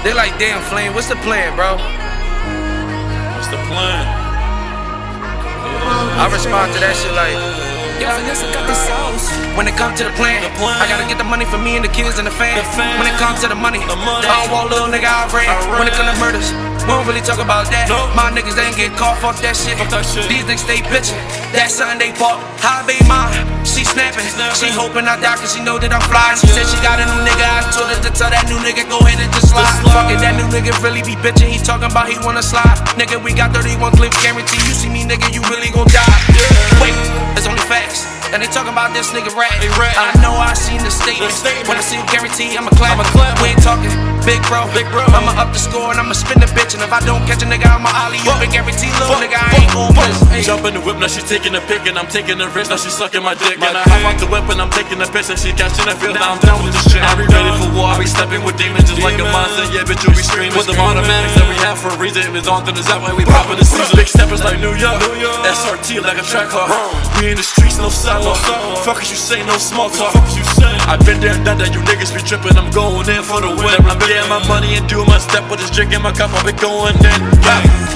They like, damn, Flame, what's the plan, bro? What's the plan? I respond to that shit like, when it comes to the plan, I gotta get the money for me and the kids and the fam. When it comes to the money, I don't want little nigga I ran. When it comes to murders, we don't really talk about that. My niggas ain't get caught, fuck that shit. These niggas stay bitchin', that's something they bought. How they mine, she snappin'. She hoping I die cause she know that I'm fly. She said she got a new nigga, I told her to tell that new nigga go ahead and just slide. Fuck it, that new nigga really be bitchin'. He talking about he wanna slide. Nigga, we got 31 clips guarantee. You see me, nigga, you really gon' die. Wait, it's only facts. And they talking about this nigga rat. I know I seen the statement. When I see you guarantee, I'ma clap. We ain't talking big bro. I'ma up the score and I'ma spin the bitch. And if I don't catch a nigga, I'ma ollie you. Big guarantee, little nigga, I ain't gon' miss. Jump in the whip, now she taking a pic and I'm taking the risk. Now she sucking my dick. And I hop out the whip and I'm taking the piss and she catching the feel. Now I'm down with this shit. I be ready for war. I be stepping with demons just like a monster. Yeah, bitch, you be screaming. With them automatics that we have for a reason. If it's on, then it's that way we poppin' the season. Big steppers like New York. SRT like a track car. We in the streets, no sidewalk. Fuck as you say, no small talk. I been there and done that, you niggas be trippin'. I'm going in for the win. I'm getting my money and doing my step with this drink in my cup. I be going in.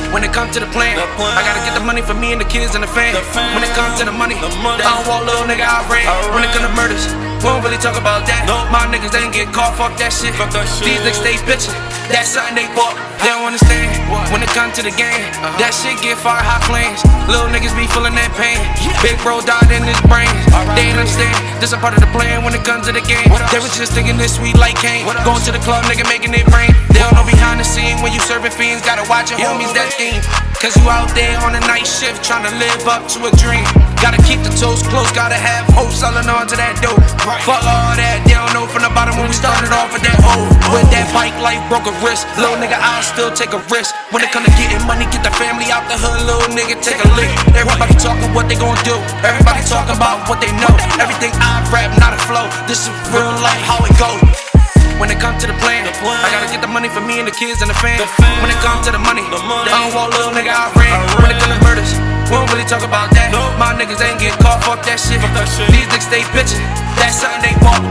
When it comes to the plan, I gotta get the money for me and the kids and the fam. When it comes to the money, I don't want little nigga I ran. When it comes to murders, we don't really talk about that. My niggas ain't get caught, fuck that shit. These niggas stay bitchin', that's something they bought. They don't understand. When it comes to the game, that shit get fire hot flames. Little niggas be feeling that pain. Big bro died in his brain. They ain't understand. This a part of the plan when it comes to the game. They was just thinking this sweet like Kane. Going to the club, nigga making it rain. They don't know behind the scene when you serving fiends. Gotta watch your homies that scheme. Cause you out there on a night shift trying to live up to a dream. Gotta keep the toes close, gotta have hope selling on to that dope. Fuck all that, they don't know from the bottom when we started off with that O. With that bike life broke a wrist. Little nigga, I'll still take a risk. When it come to getting money, get the family out the hood. Little nigga, take a lick. Everybody talking what they gon' do. Everybody talking about what they know. Everything I rap, not a flow. This is real life, how it go. When it comes to the plan, I gotta get the money for me and the kids and the fam. When it comes to the money, I don't want little nigga I ran. When it comes to murders, we don't really talk about that. My niggas ain't get caught, fuck that shit. These niggas stay bitchin', that's something they bought.